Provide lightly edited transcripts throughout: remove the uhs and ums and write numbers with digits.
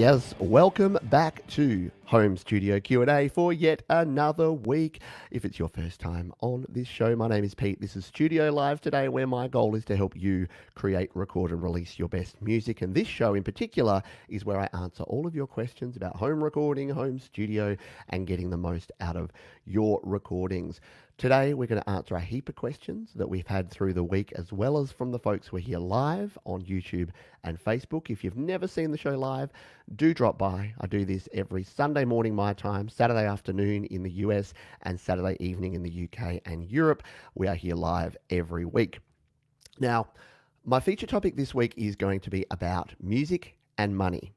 Yes, welcome back to Home Studio Q&A for yet another week. If it's your first time on this show, my name is Pete. This is Studio Live today, where my goal is to help you create, record and release your best music. And this show in particular is where I answer all of your questions about home recording, home studio, and getting the most out of your recordings. Today, we're going to answer a heap of questions that we've had through the week, as well as from the folks who are here live on YouTube and Facebook. If you've never seen the show live, do drop by. I do this every Sunday morning my time, Saturday afternoon in the US, and Saturday evening in the UK and Europe. We are here live every week. Now, my feature topic this week is going to be about music and money.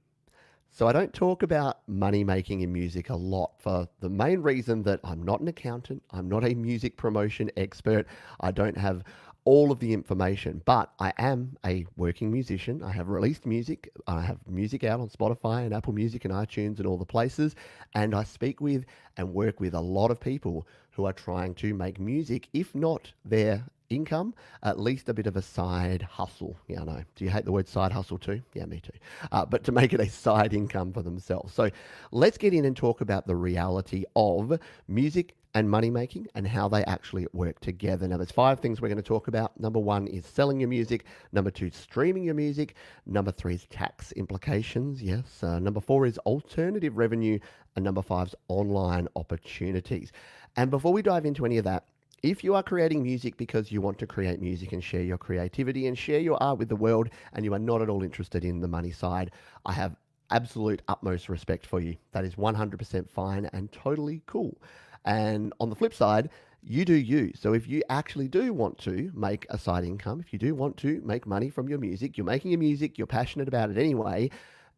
So I don't talk about money making in music a lot for the main reason that I'm not an accountant. I'm not a music promotion expert. I don't have all of the information, but I am a working musician. I have released music. I have music out on Spotify and Apple Music and iTunes and all the places. And I speak with and work with a lot of people who are trying to make music, if not their income, at least a bit of a side hustle. Yeah, I know. Do you hate the word side hustle too? Yeah, me too. But to make it a side income for themselves. So let's get in and talk about the reality of music and money making and how they actually work together. Now, there's 5 things we're going to talk about. Number 1 is selling your music. Number 2, streaming your music. Number 3 is tax implications. Yes. Number 4 is alternative revenue. And number 5 is online opportunities. And before we dive into any of that, if you are creating music because you want to create music and share your creativity and share your art with the world, and you are not at all interested in the money side, I have absolute utmost respect for you. That is 100% fine and totally cool. And on the flip side, you do you. So if you actually do want to make a side income, if you do want to make money from your music, you're making your music, you're passionate about it anyway,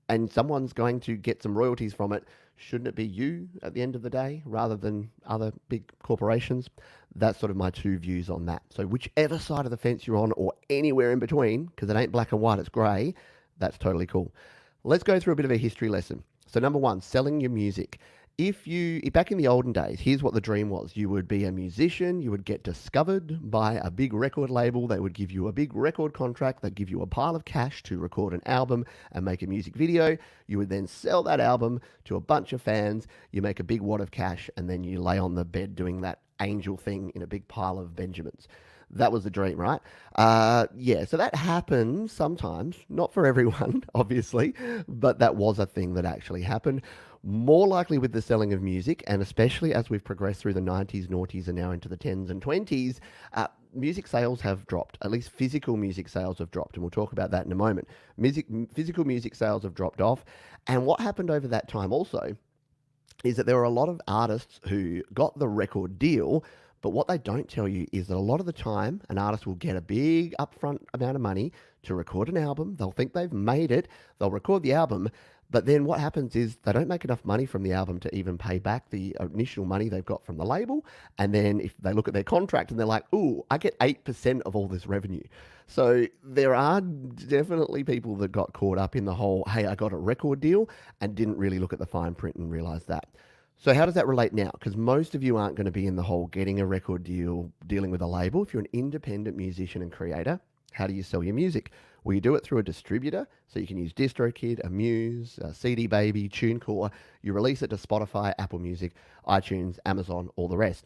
and someone's going to get some royalties from it, shouldn't it be you at the end of the day rather than other big corporations? That's sort of my 2 views on that. So whichever side of the fence you're on, or anywhere in between, because it ain't black and white, it's grey, that's totally cool. Let's go through a bit of a history lesson. So number 1, selling your music. Back in the olden days, here's what the dream was. You would be a musician, you would get discovered by a big record label, they would give you a big record contract, they'd give you a pile of cash to record an album and make a music video. You would then sell that album to a bunch of fans, you make a big wad of cash, and then you lay on the bed doing that angel thing in a big pile of Benjamins. That was the dream, right? So that happens sometimes, not for everyone, obviously, but that was a thing that actually happened. More likely with the selling of music, and especially as we've progressed through the 90s, noughties, and now into the 10s and 20s, music sales have dropped. At least physical music sales have dropped, and we'll talk about that in a moment. Physical music sales have dropped off, and what happened over that time also is that there were a lot of artists who got the record deal, but what they don't tell you is that a lot of the time, an artist will get a big upfront amount of money to record an album. They'll think they've made it. They'll record the album. But then what happens is they don't make enough money from the album to even pay back the initial money they've got from the label. And then if they look at their contract and they're like, ooh, I get 8% of all this revenue. So there are definitely people that got caught up in the whole, hey, I got a record deal, and didn't really look at the fine print and realize that. So how does that relate now? Because most of you aren't going to be in the whole getting a record deal, dealing with a label. If you're an independent musician and creator, how do you sell your music? Well, you do it through a distributor. So you can use DistroKid, Amuse, CD Baby, TuneCore. You release it to Spotify, Apple Music, iTunes, Amazon, all the rest.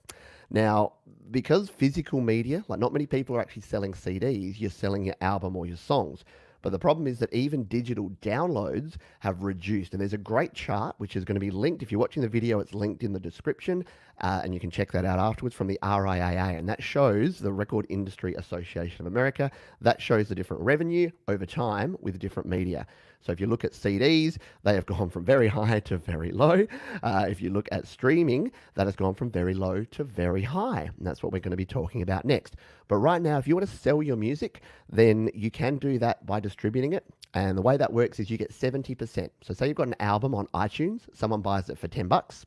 Now, because physical media, like not many people are actually selling CDs, you're selling your album or your songs. But the problem is that even digital downloads have reduced. And there's a great chart, which is going to be linked. If you're watching the video, it's linked in the description. And you can check that out afterwards from the RIAA. And that shows the Record Industry Association of America. That shows the different revenue over time with different media. So if you look at CDs, they have gone from very high to very low. If you look at streaming, that has gone from very low to very high. And that's what we're going to be talking about next. But right now, if you want to sell your music, then you can do that by distributing it. And the way that works is you get 70%. So say you've got an album on iTunes, someone buys it for $10,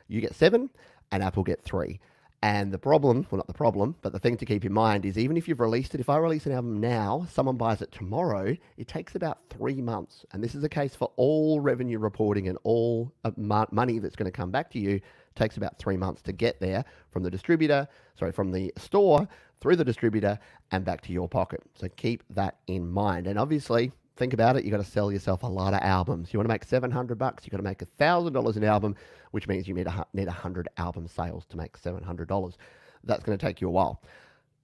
you get 7, and Apple get 3. And the problem, well, not the problem, but the thing to keep in mind is even if you've released it, if I release an album now, someone buys it tomorrow, it takes about 3 months. And this is the case for all revenue reporting and all money that's going to come back to you. It takes about 3 months to get there from the store through the distributor and back to your pocket. So keep that in mind. And obviously, think about it. You got to sell yourself a lot of albums. You want to make $700, you got to make $1,000 an album, which means you need 100 album sales to make $700. That's going to take you a while.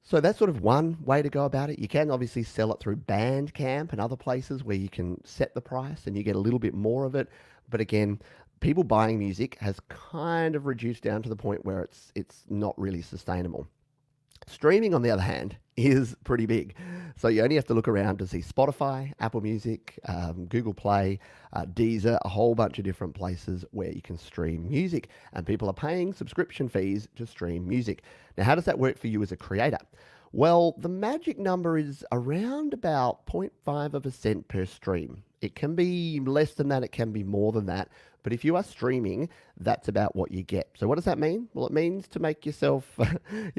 So that's sort of one way to go about it. You can obviously sell it through Bandcamp and other places where you can set the price and you get a little bit more of it. But again, people buying music has kind of reduced down to the point where it's not really sustainable. Streaming, on the other hand, is pretty big. So you only have to look around to see Spotify, Apple Music, Google Play, Deezer, a whole bunch of different places where you can stream music. And people are paying subscription fees to stream music. Now, how does that work for you as a creator? Well, the magic number is around about 0.5% per stream. It can be less than that, it can be more than that. But if you are streaming, that's about what you get. So what does that mean? Well, it means to make yourself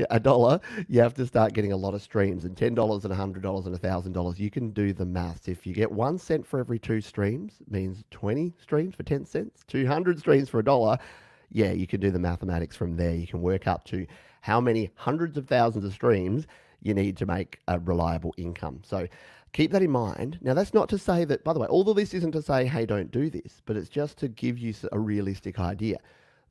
a dollar, you have to start getting a lot of streams. And $10 and $100 and $1,000, you can do the maths. If you get 1 cent for every 2 streams, it means 20 streams for 10 cents, 200 streams for $1. Yeah, you can do the mathematics from there. You can work up to how many hundreds of thousands of streams you need to make a reliable income. So keep that in mind. Now, that's not to say that, by the way, all of this isn't to say, hey, don't do this, but it's just to give you a realistic idea.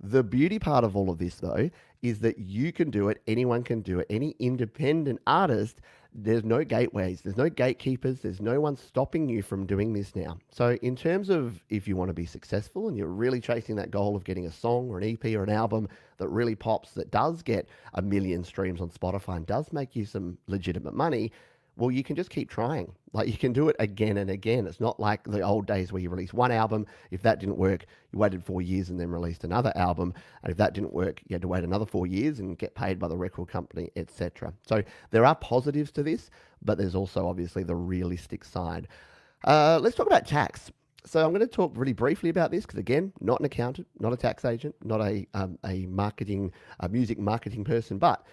The beauty part of all of this, though, is that you can do it. Anyone can do it. Any independent artist, there's no gateways, there's no gatekeepers, there's no one stopping you from doing this now. So in terms of if you want to be successful and you're really chasing that goal of getting a song or an EP or an album that really pops, that does get 1 million streams on Spotify and does make you some legitimate money, well, you can just keep trying. Like, you can do it again and again. It's not like the old days where you released one album. If that didn't work, you waited 4 years and then released another album. And if that didn't work, you had to wait another 4 years and get paid by the record company, etc. So there are positives to this, but there's also obviously the realistic side. Let's talk about tax. So I'm going to talk really briefly about this because, again, not an accountant, not a tax agent, not a music marketing person, but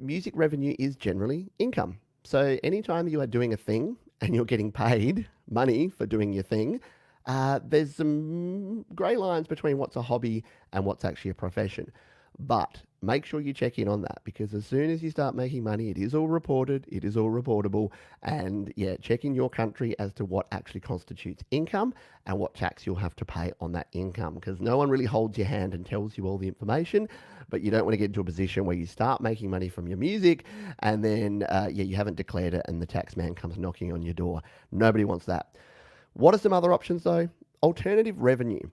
music revenue is generally income. So anytime you are doing a thing and you're getting paid money for doing your thing, there's some grey lines between what's a hobby and what's actually a profession. But make sure you check in on that, because as soon as you start making money, it is all reported, it is all reportable, and yeah, check in your country as to what actually constitutes income and what tax you'll have to pay on that income, because no one really holds your hand and tells you all the information. But you don't want to get into a position where you start making money from your music and then you haven't declared it and the tax man comes knocking on your door. Nobody wants that. What are some other options though? Alternative revenue.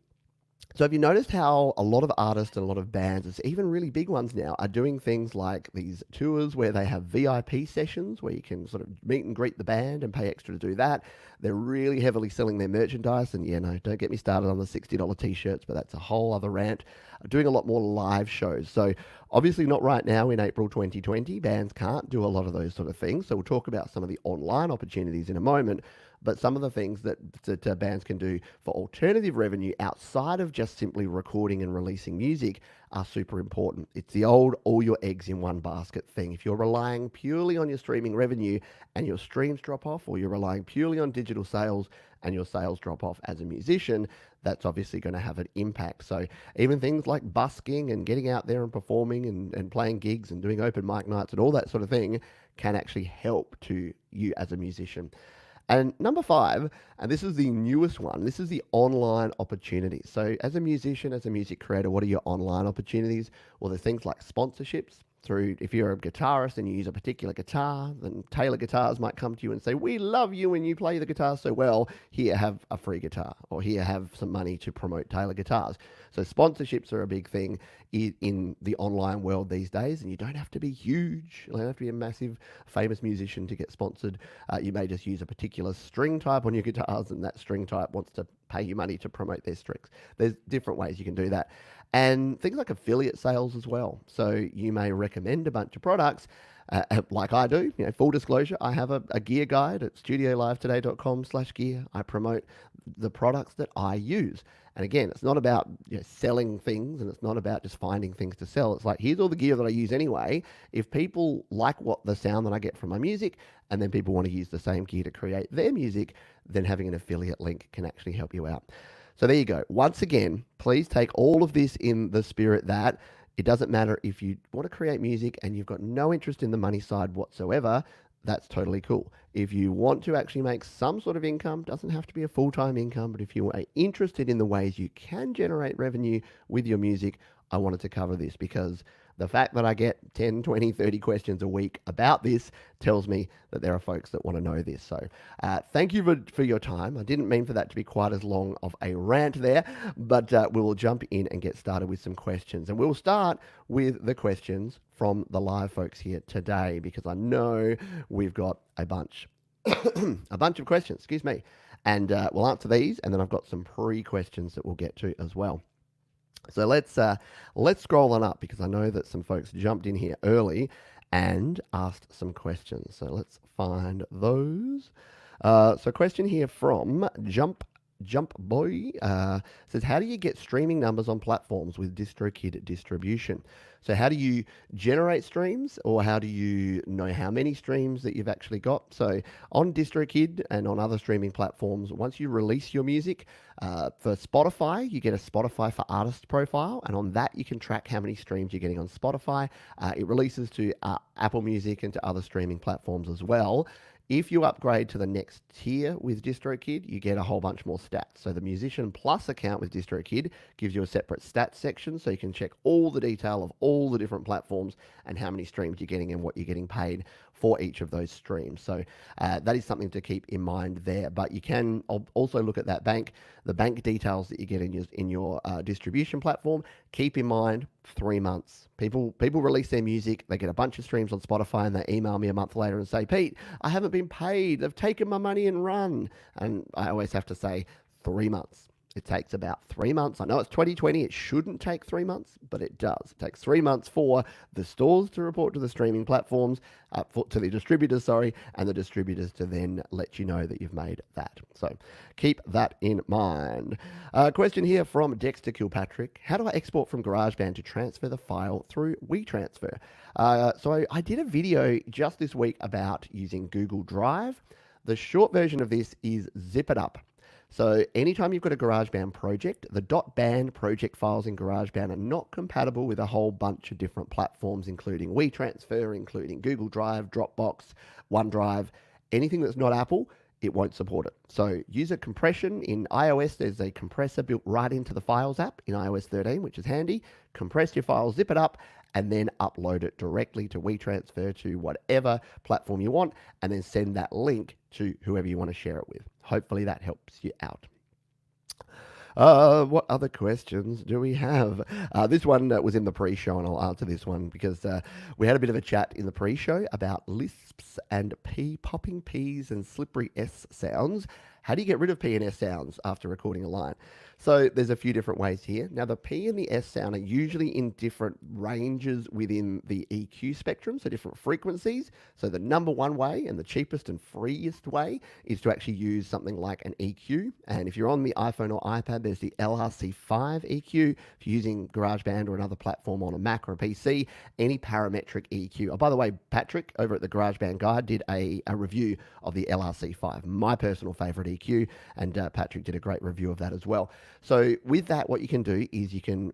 So have you noticed how a lot of artists and a lot of bands, it's even really big ones now, are doing things like these tours where they have VIP sessions where you can sort of meet and greet the band and pay extra to do that. They're really heavily selling their merchandise. And yeah, no, don't get me started on the $60 t-shirts, but that's a whole other rant. Doing a lot more live shows. So obviously not right now in April 2020. Bands can't do a lot of those sort of things. So we'll talk about some of the online opportunities in a moment. But some of the things that bands can do for alternative revenue outside of just simply recording and releasing music are super important. It's the old all your eggs in one basket thing. If you're relying purely on your streaming revenue and your streams drop off, or you're relying purely on digital sales and your sales drop off as a musician, that's obviously going to have an impact. So even things like busking and getting out there and performing and playing gigs and doing open mic nights and all that sort of thing can actually help to you as a musician. And number 5, and this is the newest one, this is the online opportunities. So as a musician, as a music creator, what are your online opportunities? Well, there's things like sponsorships. Through, if you're a guitarist and you use a particular guitar, then Taylor Guitars might come to you and say, we love you and you play the guitar so well, here, have a free guitar, or here, have some money to promote Taylor Guitars. So sponsorships are a big thing in the online world these days, and you don't have to be huge. You don't have to be a massive, famous musician to get sponsored. You may just use a particular string type on your guitars, and that string type wants to pay you money to promote their strings. There's different ways you can do that. And things like affiliate sales as well. So you may recommend a bunch of products like I do. You know, full disclosure, I have a gear guide at studiolivetoday.com/gear. I promote the products that I use. And again, it's not about selling things, and it's not about just finding things to sell. It's like, here's all the gear that I use anyway. If people like the sound that I get from my music, and then people want to use the same gear to create their music, then having an affiliate link can actually help you out. So there you go. Once again, please take all of this in the spirit that it doesn't matter if you want to create music and you've got no interest in the money side whatsoever. that's totally cool. If you want to actually make some sort of income, doesn't have to be a full-time income, but if you are interested in the ways you can generate revenue with your music, I wanted to cover this because the fact that I get 10, 20, 30 questions a week about this tells me that there are folks that want to know this. So thank you for your time. I didn't mean for that to be quite as long of a rant there, but we will jump in and get started with some questions. And we'll start with the questions from the live folks here today, because I know we've got a bunch, a bunch of questions, excuse me. And we'll answer these, and then I've got some pre-questions that we'll get to as well. So let's scroll on up, because I know that some folks jumped in here early and asked some questions. So let's find those. So question here from Jump Boy says, how do you get streaming numbers on platforms with DistroKid distribution? So how do you generate streams, or how do you know how many streams that you've actually got? So on DistroKid and on other streaming platforms, once you release your music, for Spotify, you get a Spotify for Artists profile, and on that you can track how many streams you're getting on Spotify. It releases to Apple Music and to other streaming platforms as well. If you upgrade to the next tier with DistroKid, you get a whole bunch more stats. So the Musician Plus account with DistroKid gives you a separate stats section, so you can check all the detail of all the different platforms and how many streams you're getting and what you're getting paid for each of those streams. So that is something to keep in mind there. But you can also look at that the bank details that you get in your distribution platform. Keep in mind 3 months. People release their music, they get a bunch of streams on Spotify, and they email me a month later and say, Pete, I haven't been paid. They've taken my money and run. And I always have to say 3 months. It takes about 3 months. I know it's 2020. It shouldn't take 3 months, but it does. It takes 3 months for the stores to report to the streaming platforms, to the distributors, and the distributors to then let you know that you've made that. So keep that in mind. Question here from Dexter Kilpatrick. How do I export from GarageBand to transfer the file through WeTransfer? So I did a video just this week about using Google Drive. The short version of this is zip it up. So anytime you've got a GarageBand project, the .band project files in GarageBand are not compatible with a whole bunch of different platforms, including WeTransfer, including Google Drive, Dropbox, OneDrive. Anything that's not Apple, it won't support it. So use a compression. In iOS, there's a compressor built right into the Files app in iOS 13, which is handy. Compress your files, zip it up, and then upload it directly to WeTransfer to whatever platform you want, and then send that link to whoever you want to share it with. Hopefully that helps you out. What other questions do we have? This one was in the pre-show, and I'll answer this one because we had a bit of a chat in the pre-show about lisps and popping P's and slippery S sounds. How do you get rid of P and S sounds after recording a line? So there's a few different ways here. Now the P and the S sound are usually in different ranges within the EQ spectrum, so different frequencies. So the number one way and the cheapest and freest way is to actually use something like an EQ. And if you're on the iPhone or iPad, there's the LRC5 EQ. If you're using GarageBand or another platform on a Mac or a PC, any parametric EQ. Oh, by the way, Patrick over at the GarageBand Guide did a review of the LRC5, my personal favorite EQ, and Patrick did a great review of that as well. So with that, what you can do is you can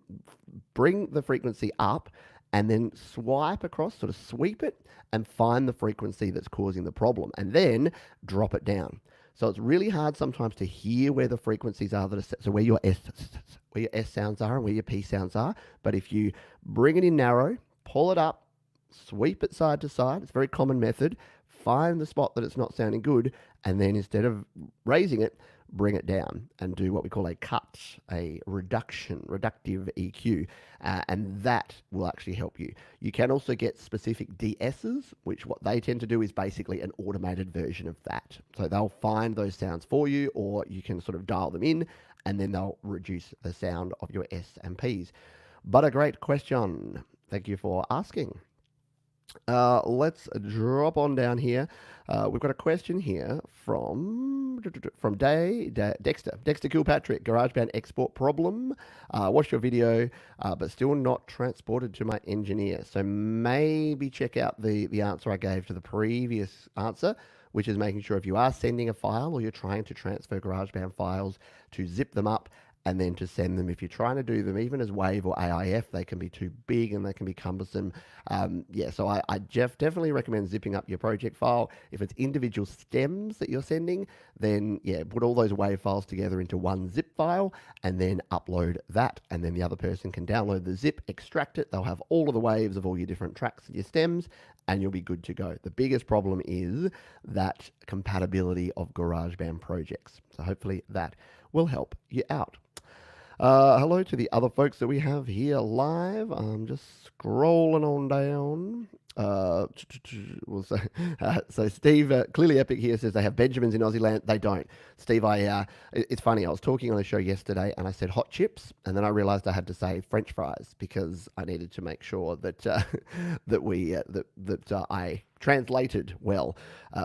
bring the frequency up and then swipe across, sort of sweep it, and find the frequency that's causing the problem, and then drop it down. So it's really hard sometimes to hear where the frequencies are, so where your S sounds are and where your P sounds are. But if you bring it in narrow, pull it up, sweep it side to side, it's a very common method, find the spot that it's not sounding good, and then instead of raising it, bring it down and do what we call a cut, a reductive EQ, and that will actually help you. You can also get specific DSs, which what they tend to do is basically an automated version of that. So they'll find those sounds for you, or you can sort of dial them in, and then they'll reduce the sound of your S and Ps. But a great question. Thank you for asking. Let's drop on down here. We've got a question here from Dexter Kilpatrick. GarageBand export problem. Watched your video, but still not transported to my engineer. So maybe check out the answer I gave to the previous answer, which is making sure if you are sending a file or you're trying to transfer GarageBand files, to zip them up and then to send them. If you're trying to do them even as WAV or AIF, they can be too big and they can be cumbersome. So I definitely recommend zipping up your project file. If it's individual stems that you're sending, then yeah, put all those WAV files together into one zip file and then upload that. And then the other person can download the zip, extract it. They'll have all of the waves of all your different tracks and your stems, and you'll be good to go. The biggest problem is that compatibility of GarageBand projects. So hopefully that will help you out. Hello to the other folks that we have here live. I'm just scrolling on down. We'll say, so Steve, clearly Epic here says they have Benjamins in Aussie land. They don't. Steve, it's funny. I was talking on the show yesterday and I said hot chips, and then I realized I had to say French fries because I needed to make sure that that I translated well.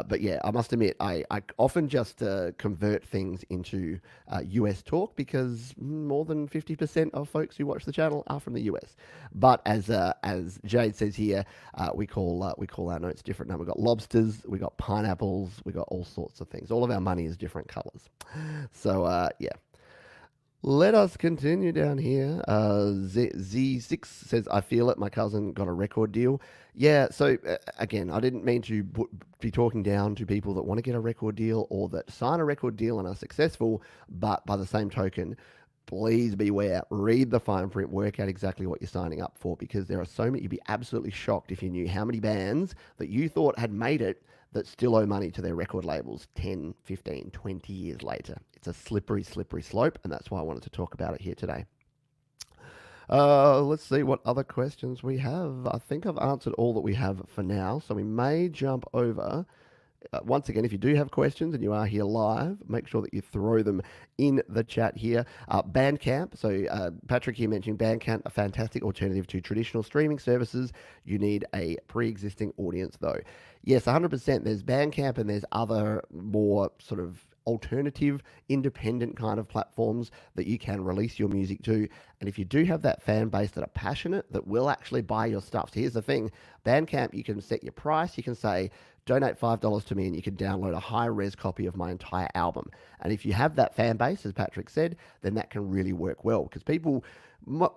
But yeah, I must admit, I often just convert things into US talk because more than 50% of folks who watch the channel are from the US. But as Jade says here, we call our notes different now. We've got lobsters, we got pineapples, we got all sorts of things. All of our money is different colors. So yeah. Let us continue down here. Z6 says, I feel it. My cousin got a record deal. Yeah, so again, I didn't mean to be talking down to people that want to get a record deal or that sign a record deal and are successful, but by the same token, please beware. Read the fine print, work out exactly what you're signing up for, because there are so many. You'd be absolutely shocked if you knew how many bands that you thought had made it that still owe money to their record labels 10, 15, 20 years later. It's a slippery, slippery slope, and that's why I wanted to talk about it here today. Let's see what other questions we have. I think I've answered all that we have for now, so we may jump over. Once again, if you do have questions and you are here live, make sure that you throw them in the chat here. Bandcamp. So Patrick here mentioning Bandcamp, a fantastic alternative to traditional streaming services. You need a pre-existing audience though. Yes, 100%. There's Bandcamp and there's other more sort of alternative, independent kind of platforms that you can release your music to. And if you do have that fan base that are passionate, that will actually buy your stuff. So here's the thing, Bandcamp, you can set your price. You can say, donate $5 to me and you can download a high-res copy of my entire album. And if you have that fan base, as Patrick said, then that can really work well, because people,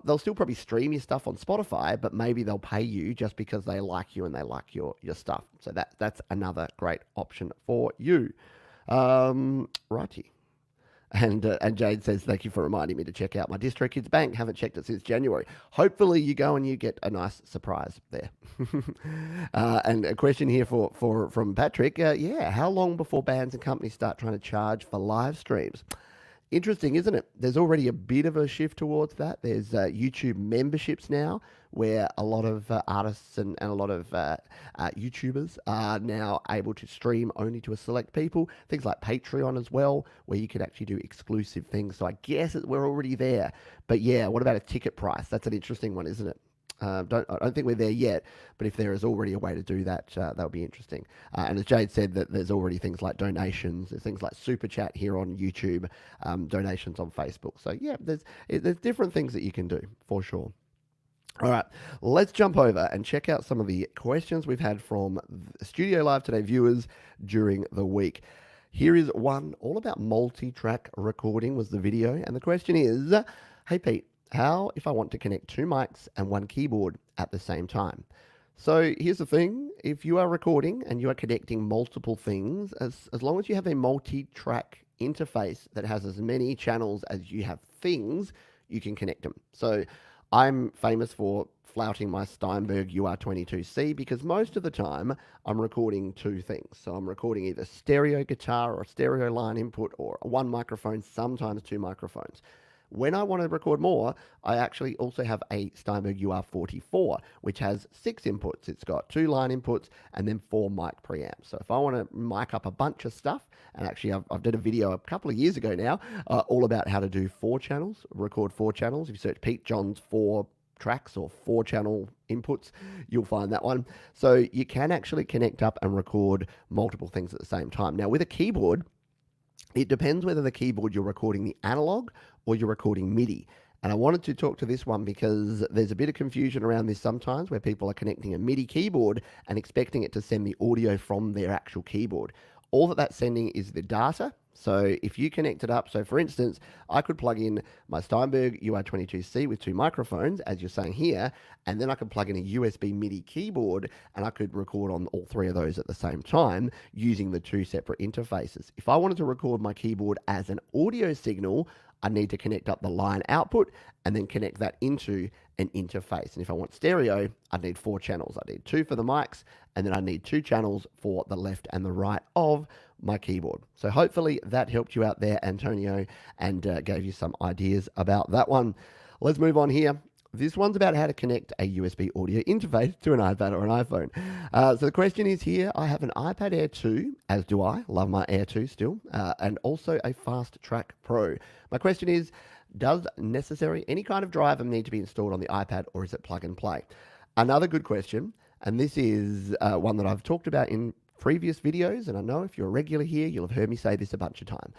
they'll still probably stream your stuff on Spotify, but maybe they'll pay you just because they like you and they like your stuff. So that's another great option for you. Righty. And Jade says, thank you for reminding me to check out my DistroKids bank. Haven't checked it since January. Hopefully you go and you get a nice surprise there. And a question here from Patrick. Yeah, how long before bands and companies start trying to charge for live streams? Interesting, isn't it? There's already a bit of a shift towards that. There's YouTube memberships now, where a lot of artists and a lot of YouTubers are now able to stream only to a select people. Things like Patreon as well, where you can actually do exclusive things. So I guess we're already there. But yeah, what about a ticket price? That's an interesting one, isn't it? I don't think we're there yet, but if there is already a way to do that, that would be interesting. And as Jade said, that there's already things like donations, there's things like Super Chat here on YouTube, donations on Facebook. So yeah, there's different things that you can do for sure. All right, let's jump over and check out some of the questions we've had from Studio Live Today viewers during the week. Here is one all about multi-track recording was the video, and the question is, hey Pete, how if I want to connect 2 mics and 1 keyboard at the same time? So here's the thing, if you are recording and you are connecting multiple things, as long as you have a multi-track interface that has as many channels as you have things, you can connect them. So I'm famous for flouting my Steinberg UR22C because most of the time I'm recording 2 things. So I'm recording either stereo guitar or stereo line input or 1 microphone, sometimes 2 microphones. When I want to record more, I actually also have a Steinberg UR44, which has 6 inputs. It's got 2 line inputs and then 4 mic preamps. So if I want to mic up a bunch of stuff, and actually I've did a video a couple of years ago now, all about how to do 4 channels, record 4 channels. If you search Pete John's 4 tracks or 4 channel inputs, you'll find that one. So you can actually connect up and record multiple things at the same time. Now with a keyboard, it depends whether the keyboard you're recording the analog or you're recording MIDI. And I wanted to talk to this one because there's a bit of confusion around this sometimes where people are connecting a MIDI keyboard and expecting it to send the audio from their actual keyboard. All that's sending is the data So if you connect it up, so for instance, I could plug in my Steinberg UR22C with two microphones, as you're saying here, and then I could plug in a USB MIDI keyboard, and I could record on all three of those at the same time using the two separate interfaces. If I wanted to record my keyboard as an audio signal, I need to connect up the line output and then connect that into an interface. And if I want stereo, I need 4 channels. I need 2 for the mics, and then I need 2 channels for the left and the right of my keyboard. So hopefully that helped you out there, Antonio, and gave you some ideas about that one. Let's move on here. This one's about how to connect a USB audio interface to an iPad or an iPhone. So the question is here, I have an iPad Air 2, as do I, love my Air 2 still, and also a Fast Track Pro. My question is, does any kind of driver need to be installed on the iPad, or is it plug and play? Another good question, and this is one that I've talked about in previous videos, and I know if you're a regular here, you'll have heard me say this a bunch of times.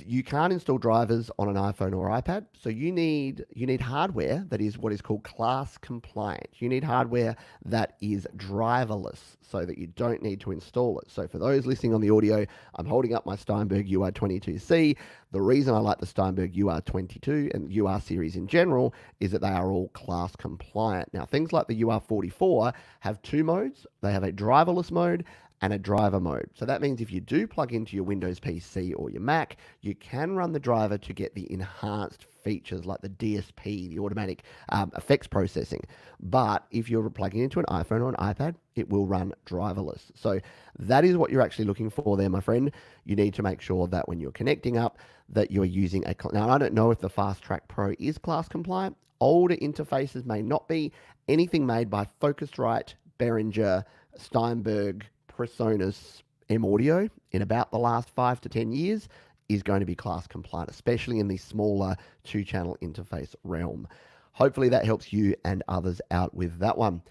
You can't install drivers on an iPhone or iPad, so you need hardware that is what is called class compliant. You need hardware that is driverless so that you don't need to install it. So for those listening on the audio, I'm holding up my Steinberg UR22C. The reason I like the Steinberg UR22 and the UR series in general is that they are all class compliant. Now, things like the UR44 have 2 modes. They have a driverless mode and a driver mode. So that means if you do plug into your Windows PC or your Mac, you can run the driver to get the enhanced features like the DSP, the automatic effects processing. But if you're plugging into an iPhone or an iPad, it will run driverless. So that is what you're actually looking for there, my friend. You need to make sure that when you're connecting up, that you're using now I don't know if the Fast Track Pro is class compliant. Older interfaces may not be. Anything made by Focusrite, Behringer, Steinberg, Presonus, M Audio in about the last 5 to 10 years is going to be class compliant, especially in the smaller 2-channel interface realm. Hopefully that helps you and others out with that one.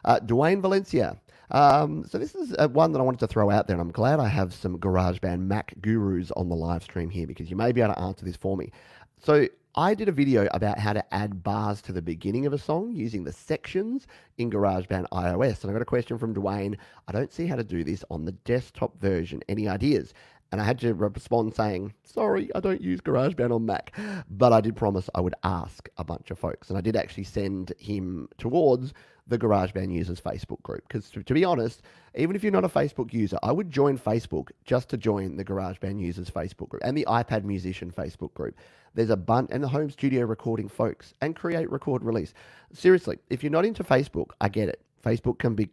Dwayne Valencia. So this is one that I wanted to throw out there, and I'm glad I have some GarageBand Mac gurus on the live stream here because you may be able to answer this for me. So I did a video about how to add bars to the beginning of a song using the sections in GarageBand iOS. And I got a question from Dwayne. I don't see how to do this on the desktop version. Any ideas? And I had to respond saying, sorry, I don't use GarageBand on Mac. But I did promise I would ask a bunch of folks. And I did actually send him towards the GarageBand users Facebook group. Because to be honest, even if you're not a Facebook user, I would join Facebook just to join the GarageBand users Facebook group and the iPad Musician Facebook group. There's a bunch, and the home studio recording folks, and create, record, release. Seriously, if you're not into Facebook, I get it. Facebook can be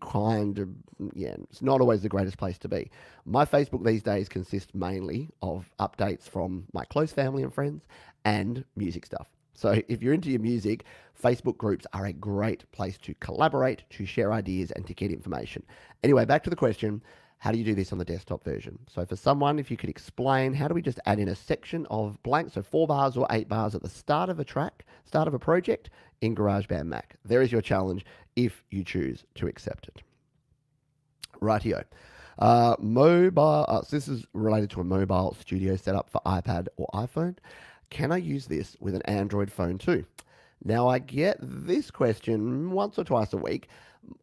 it's not always the greatest place to be. My Facebook these days consists mainly of updates from my close family and friends and music stuff. So if you're into your music, Facebook groups are a great place to collaborate, to share ideas, and to get information. Anyway, back to the question. How do you do this on the desktop version? So for someone, if you could explain, how do we just add in a section of blank, so 4 bars or 8 bars at the start of a track, start of a project in GarageBand Mac? There is your challenge if you choose to accept it. Rightio. So this is related to a mobile studio setup for iPad or iPhone. Can I use this with an Android phone too? Now, I get this question once or twice a week.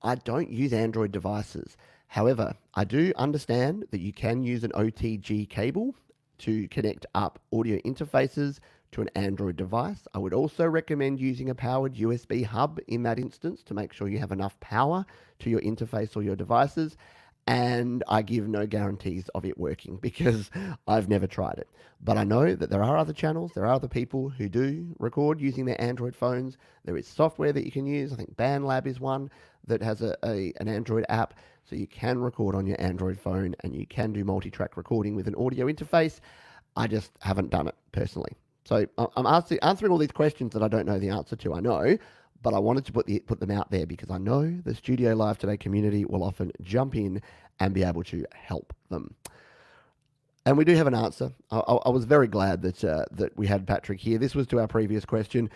I don't use Android devices. However, I do understand that you can use an OTG cable to connect up audio interfaces to an Android device. I would also recommend using a powered USB hub in that instance to make sure you have enough power to your interface or your devices. And I give no guarantees of it working because I've never tried it. But I know that there are other channels, there are other people who do record using their Android phones. There is software that you can use. I think BandLab is one that has an Android app. So you can record on your Android phone and you can do multi-track recording with an audio interface. I just haven't done it personally. So I'm answering all these questions that I don't know the answer to, I know. But I wanted to put them out there because I know the Studio Live Today community will often jump in and be able to help them. And we do have an answer. I was very glad that we had Patrick here. This was to our previous question.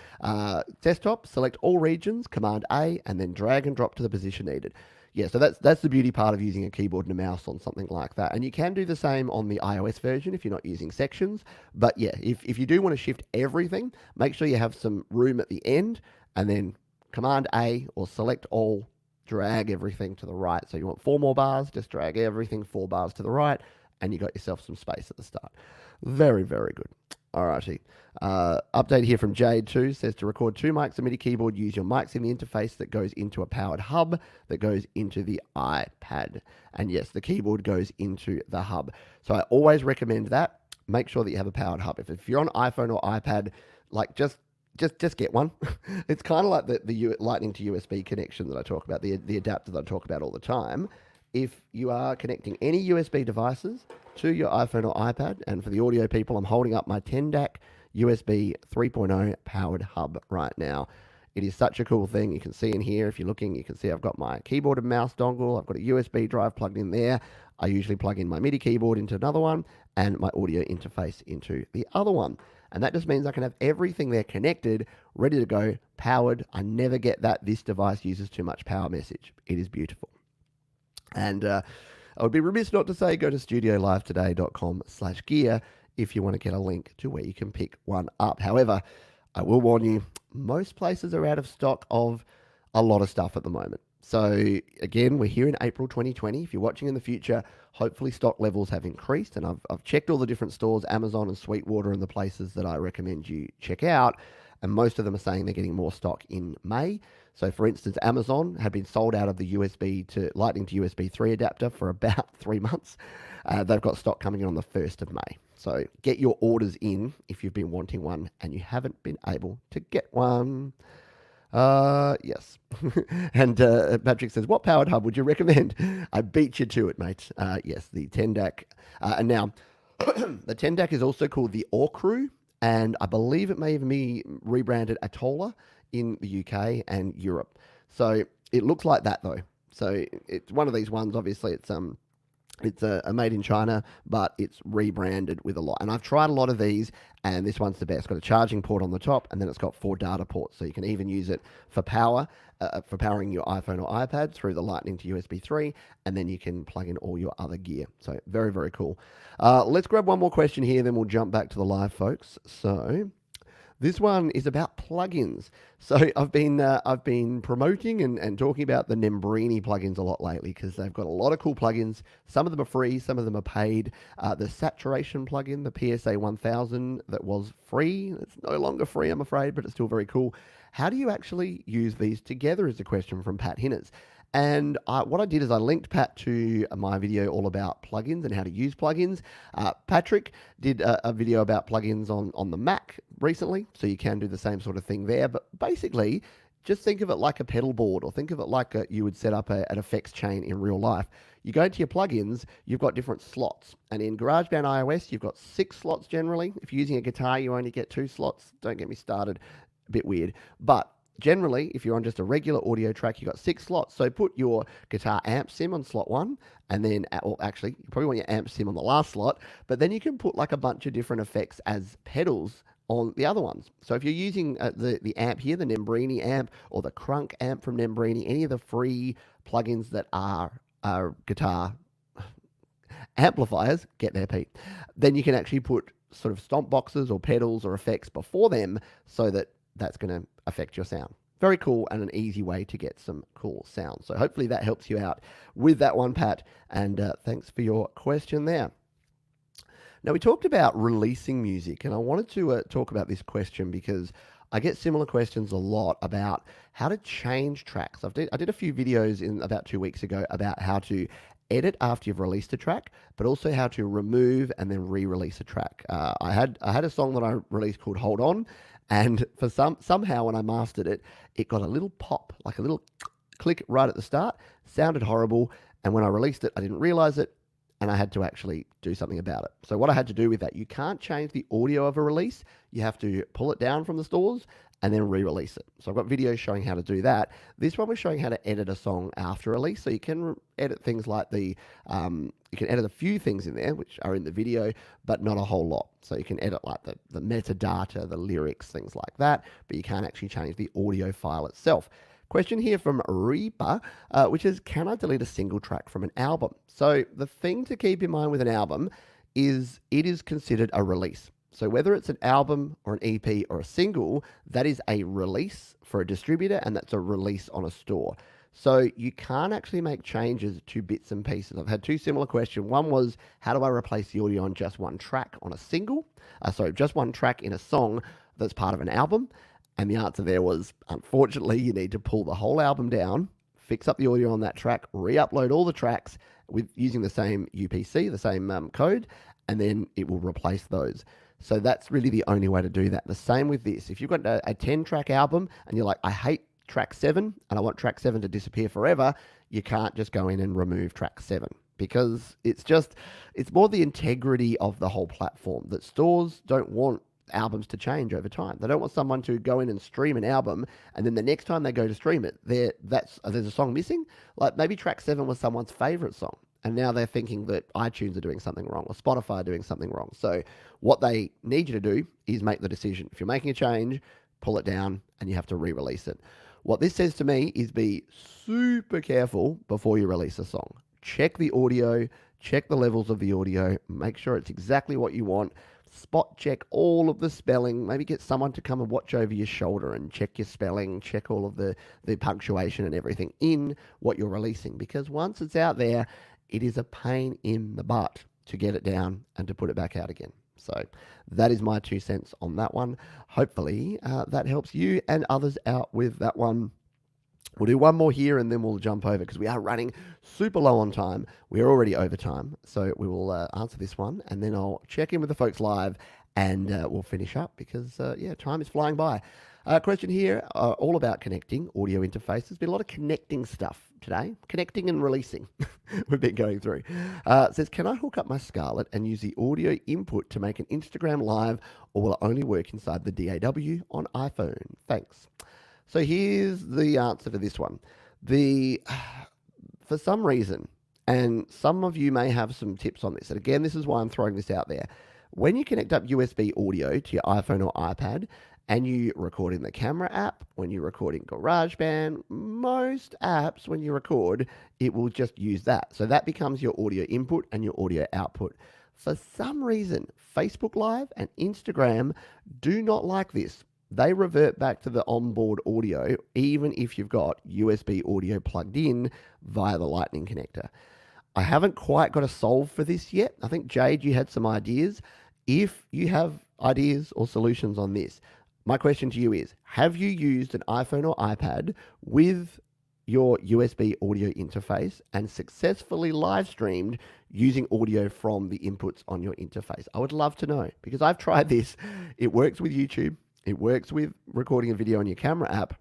Desktop, select all regions, Command A, and then drag and drop to the position needed. Yeah, so that's the beauty part of using a keyboard and a mouse on something like that. And you can do the same on the iOS version if you're not using sections. But yeah, if you do want to shift everything, make sure you have some room at the end, and then Command A or select all, drag everything to the right. So you want 4 more bars, just drag everything 4 bars to the right, and you got yourself some space at the start. Very, very good. Alrighty. Update here from Jade too says to record 2 mics and MIDI keyboard, use your mics in the interface that goes into a powered hub that goes into the iPad. And yes, the keyboard goes into the hub. So I always recommend that. Make sure that you have a powered hub. If you're on iPhone or iPad, like just get one. It's kind of like the Lightning to USB connection that I talk about, the adapter that I talk about all the time. If you are connecting any USB devices to your iPhone or iPad, and for the audio people, I'm holding up my 10-DAC USB 3.0 powered hub right now. It is such a cool thing. You can see in here, if you're looking, you can see I've got my keyboard and mouse dongle. I've got a USB drive plugged in there. I usually plug in my MIDI keyboard into another one and my audio interface into the other one. And that just means I can have everything there connected, ready to go, powered. I never get that this device uses too much power message. It is beautiful. And I would be remiss not to say go to studiolivetoday.com/gear if you want to get a link to where you can pick one up. However, I will warn you, most places are out of stock of a lot of stuff at the moment. So again, we're here in April 2020. If you're watching in the future, hopefully stock levels have increased. And I've checked all the different stores, Amazon and Sweetwater and the places that I recommend you check out. And most of them are saying they're getting more stock in May. So for instance, Amazon had been sold out of the USB to Lightning to USB 3 adapter for about 3 months. They've got stock coming in on the 1st of May. So get your orders in if you've been wanting one and you haven't been able to get one. Yes. And Patrick says, what powered hub would you recommend? I beat you to it, mate. Yes, the 10-DAC. And now, the 10-DAC is also called the Orcrew, and I believe it may even be rebranded Atola in the UK and Europe. So it looks like that, though. So it's one of these ones, obviously, it's a made in China, but it's rebranded with a lot. And I've tried a lot of these, and this one's the best. It's got a charging port on the top, and then it's got 4 data ports. So you can even use it for power, for powering your iPhone or iPad through the Lightning to USB 3, and then you can plug in all your other gear. So very, very cool. Let's grab one more question here, then we'll jump back to the live, folks. So this one is about plugins. So I've been promoting and talking about the Nembrini plugins a lot lately because they've got a lot of cool plugins. Some of them are free, some of them are paid. The saturation plugin, the PSA 1000, that was free. It's no longer free, I'm afraid, but it's still very cool. How do you actually use these together is a question from Pat Hinners. And what I did is I linked Pat to my video all about plugins and how to use plugins. Patrick did a video about plugins on the Mac recently, so you can do the same sort of thing there. But basically, just think of it like a pedal board, or think of it like you would set up an effects chain in real life. You go into your plugins, you've got different slots. And in GarageBand iOS, you've got 6 slots generally. If you're using a guitar, you only get 2 slots. Don't get me started. A bit weird. But generally, if you're on just a regular audio track, you've got 6 slots. So put your guitar amp sim on slot 1, and then, well, actually, you probably want your amp sim on the last slot, but then you can put like a bunch of different effects as pedals on the other ones. So if you're using the amp here, the Nembrini amp, or the Crunk amp from Nembrini, any of the free plugins that are guitar amplifiers, get there, Pete, then you can actually put sort of stomp boxes or pedals or effects before them so that that's going to affect your sound. Very cool, and an easy way to get some cool sound. So hopefully that helps you out with that one, Pat, and thanks for your question there. Now, we talked about releasing music, and I wanted to talk about this question because I get similar questions a lot about how to change tracks. I did a few videos in about 2 weeks ago about how to edit after you've released a track, but also how to remove and then re-release a track. I had a song that I released called Hold On, and for somehow when I mastered it, it got a little pop, like a little click right at the start. Sounded horrible, and when I released it, I didn't realize it, and I had to actually do something about it. So what I had to do with that, you can't change the audio of a release. You have to pull it down from the stores and then re-release it. So I've got videos showing how to do that. This one was showing how to edit a song after release. So you can edit things like you can edit a few things in there, which are in the video, but not a whole lot. So you can edit like the metadata, the lyrics, things like that, but you can't actually change the audio file itself. Question here from Reaper, which is, can I delete a single track from an album? So the thing to keep in mind with an album is it is considered a release. So whether it's an album or an EP or a single, that is a release for a distributor, and that's a release on a store. So you can't actually make changes to bits and pieces. I've had two similar questions. One was, how do I replace the audio on just one track on a single? Just one track in a song that's part of an album. And the answer there was, unfortunately, you need to pull the whole album down, fix up the audio on that track, re-upload all the tracks with using the same UPC, the same code, and then it will replace those. So that's really the only way to do that. The same with this. If you've got a 10-track album and you're like, I hate track 7 and I want track 7 to disappear forever, you can't just go in and remove track 7, because it's more the integrity of the whole platform that stores don't want albums to change over time. They don't want someone to go in and stream an album and then the next time they go to stream it, there's a song missing. Like maybe track 7 was someone's favorite song, and now they're thinking that iTunes are doing something wrong or Spotify are doing something wrong. So what they need you to do is make the decision. If you're making a change, pull it down and you have to re-release it. What this says to me is be super careful before you release a song. Check the audio, check the levels of the audio, make sure it's exactly what you want. Spot check all of the spelling. Maybe get someone to come and watch over your shoulder and check your spelling, check all of the punctuation and everything in what you're releasing. Because once it's out there, it is a pain in the butt to get it down and to put it back out again. So that is my 2 cents on that one. Hopefully that helps you and others out with that one. We'll do one more here and then we'll jump over because we are running super low on time. We're already over time. So we will answer this one and then I'll check in with the folks live and we'll finish up because, time is flying by. Question here, all about connecting audio interfaces. Been a lot of connecting stuff today. Connecting and releasing we've been going through. It says, can I hook up my Scarlett and use the audio input to make an Instagram live, or will it only work inside the DAW on iPhone? Thanks. So here's the answer to this one. For some reason, and some of you may have some tips on this, and again, this is why I'm throwing this out there. When you connect up USB audio to your iPhone or iPad, and you record in the camera app, when you record in GarageBand, most apps, when you record, it will just use that. So that becomes your audio input and your audio output. For some reason, Facebook Live and Instagram do not like this. They revert back to the onboard audio, even if you've got USB audio plugged in via the Lightning connector. I haven't quite got a solve for this yet. I think, Jade, you had some ideas. If you have ideas or solutions on this, my question to you is, have you used an iPhone or iPad with your USB audio interface and successfully live streamed using audio from the inputs on your interface? I would love to know, because I've tried this. It works with YouTube. It works with recording a video on your camera app.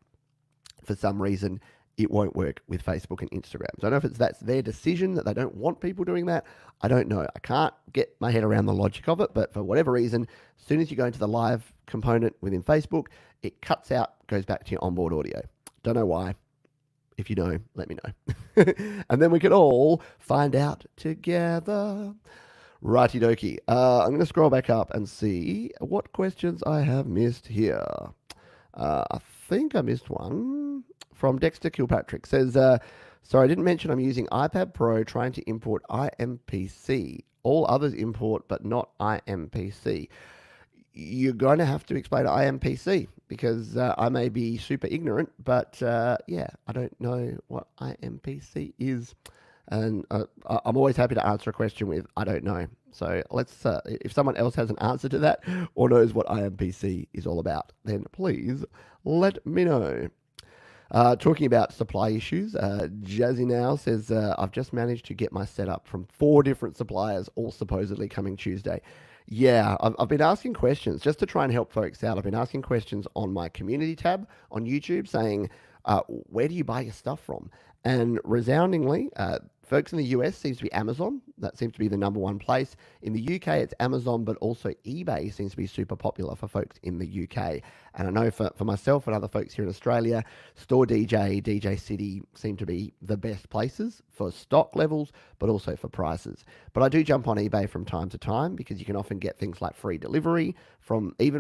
For some reason, it won't work with Facebook and Instagram. So I don't know if that's their decision that they don't want people doing that. I don't know. I can't get my head around the logic of it, but for whatever reason, as soon as you go into the live component within Facebook, it cuts out, goes back to your onboard audio. Don't know why. If you know, let me know. And then we can all find out together. Righty dokie. I'm going to scroll back up and see what questions I have missed here. I think I missed one from Dexter Kilpatrick. Says, sorry, I didn't mention I'm using iPad Pro trying to import IMPC. All others import, but not IMPC. You're going to have to explain IMPC because I may be super ignorant, but I don't know what IMPC is. And I'm always happy to answer a question with, I don't know. So let's, if someone else has an answer to that or knows what IMPC is all about, then please let me know. Talking about supply issues, Jazzy Now says, I've just managed to get my setup from 4 different suppliers, all supposedly coming Tuesday. Yeah, I've been asking questions just to try and help folks out. I've been asking questions on my community tab on YouTube saying, where do you buy your stuff from? And resoundingly, folks in the US seems to be Amazon. That seems to be the number one place. In the UK, it's Amazon, but also eBay seems to be super popular for folks in the UK. And I know for myself and other folks here in Australia, Store DJ, DJ City seem to be the best places for stock levels, but also for prices. But I do jump on eBay from time to time because you can often get things like free delivery from a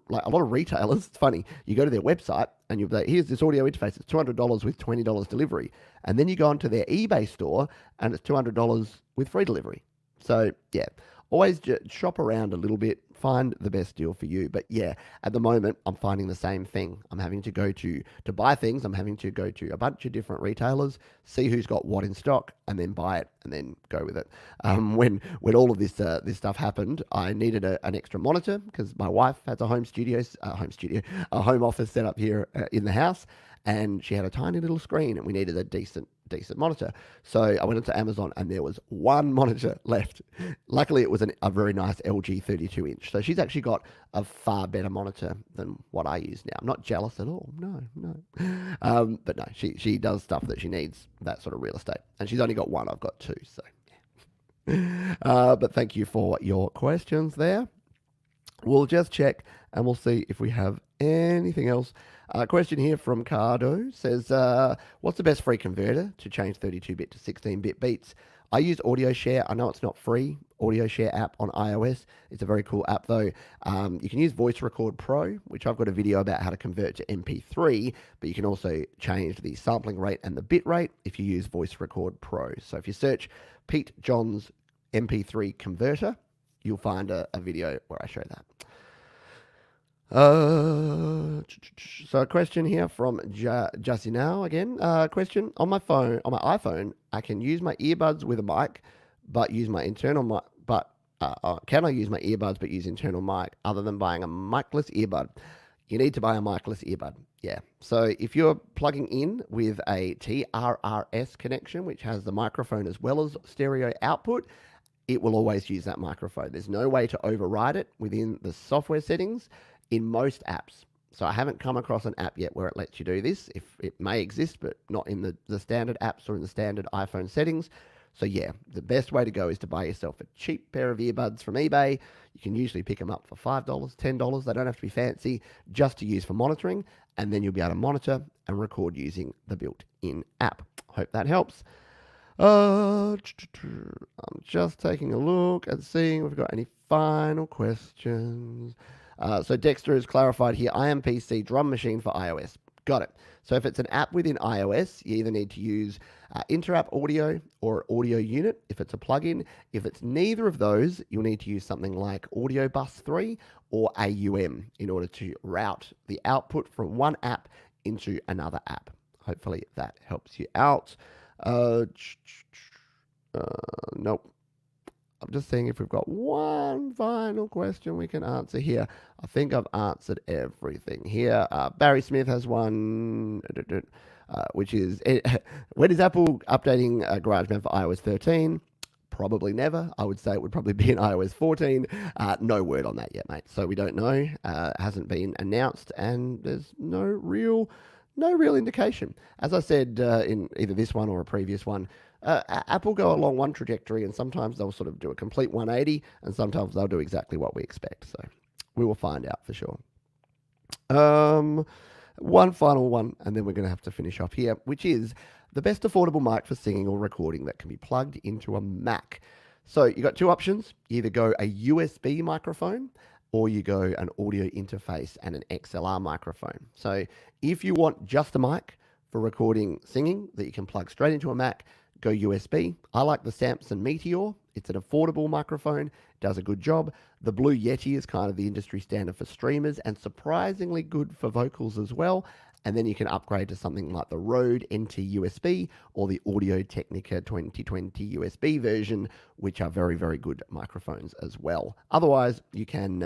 lot of retailers. It's funny. You go to their website and you'll be like, here's this audio interface. It's $200 with $20 delivery. And then you go onto their eBay store and it's $200 with free delivery. So yeah, always shop around a little bit, find the best deal for you. But yeah, at the moment, I'm finding the same thing. I'm having to go to buy things. I'm having to go to a bunch of different retailers, see who's got what in stock, and then buy it and then go with it. When all of this stuff happened, I needed an extra monitor because my wife has a home office set up here in the house, and she had a tiny little screen, and we needed a decent monitor. So I went into Amazon, and there was one monitor left. Luckily, it was a very nice LG 32 inch. So she's actually got a far better monitor than what I use now. I'm not jealous at all. No. But no, she does stuff that she needs, that sort of real estate. And she's only got one. I've got two. So yeah. But thank you for your questions there. We'll just check and we'll see if we have anything else. Question here from Cardo says, what's the best free converter to change 32-bit to 16-bit beats? I use Audio Share. I know it's not free. Audio Share app on iOS. It's a very cool app though. You can use Voice Record Pro, which I've got a video about how to convert to MP3, but you can also change the sampling rate and the bit rate if you use Voice Record Pro. So if you search Pete Johns MP3 converter, you'll find a video where I show that. So a question here from Jussie now again. Question on my iPhone, I can use my earbuds with a mic, but use my internal mic. But can I use my earbuds but use internal mic other than buying a micless earbud? You need to buy a micless earbud. Yeah. So if you're plugging in with a TRRS connection, which has the microphone as well as stereo output, it will always use that microphone. There's no way to override it within the software settings in most apps. So I haven't come across an app yet where it lets you do this. If it may exist, but not in the standard apps or in the standard iPhone settings. So yeah, the best way to go is to buy yourself a cheap pair of earbuds from eBay. You can usually pick them up for $5, $10. They don't have to be fancy, just to use for monitoring. And then you'll be able to monitor and record using the built-in app. Hope that helps. I'm just taking a look and seeing if we've got any final questions. So Dexter has clarified here, IMPC drum machine for iOS. Got it. So if it's an app within iOS, you either need to use Interapp Audio or Audio Unit if it's a plugin. If it's neither of those, you'll need to use something like Audio Bus 3 or AUM in order to route the output from one app into another app. Hopefully that helps you out. Nope. I'm just seeing if we've got one final question we can answer here. I think I've answered everything here. Barry Smith has one, which is, when is Apple updating GarageBand for iOS 13? Probably never. I would say it would probably be in iOS 14. No word on that yet, mate. So we don't know. Hasn't been announced, and there's no real indication. As I said in either this one or a previous one, Apple go along one trajectory, and sometimes they'll sort of do a complete 180, and sometimes they'll do exactly what we expect. So we will find out for sure. One final one, and then we're going to have to finish off here, which is the best affordable mic for singing or recording that can be plugged into a Mac. So you got two options. You either go a USB microphone, or you go an audio interface and an XLR microphone. So if you want just a mic for recording singing that you can plug straight into a Mac, go USB. I like the Samson Meteor. It's an affordable microphone, does a good job. The Blue Yeti is kind of the industry standard for streamers and surprisingly good for vocals as well. And then you can upgrade to something like the Rode NT USB or the Audio Technica 2020 USB version, which are very, very good microphones as well. Otherwise, you can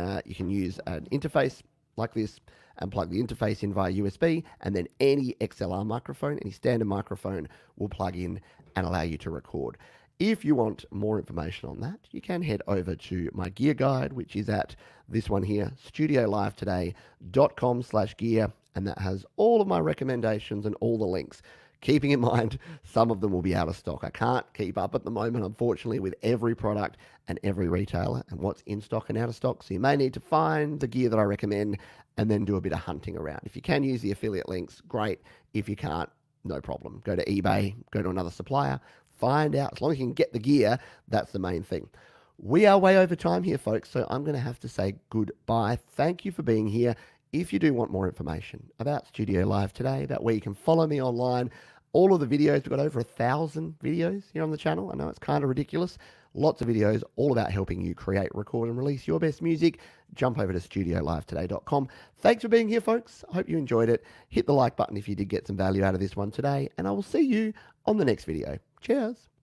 use an interface like this and plug the interface in via USB, and then any XLR microphone, any standard microphone will plug in and allow you to record. If you want more information on that, you can head over to my gear guide, which is at this one here, studiolivetoday.com/gear, and that has all of my recommendations and all the links. Keeping in mind, some of them will be out of stock. I can't keep up at the moment, unfortunately, with every product and every retailer and what's in stock and out of stock. So you may need to find the gear that I recommend and then do a bit of hunting around. If you can use the affiliate links, great. If you can't, no problem. Go to eBay, go to another supplier, find out. As long as you can get the gear, that's the main thing. We are way over time here, folks, so I'm going to have to say goodbye. Thank you for being here. If you do want more information about Studio Live Today, about where you can follow me online, all of the videos. We've got over 1,000 videos here on the channel. I know it's kind of ridiculous. Lots of videos all about helping you create, record, and release your best music. Jump over to studiolivetoday.com. Thanks for being here, folks. I hope you enjoyed it. Hit the like button if you did get some value out of this one today, and I will see you on the next video. Cheers.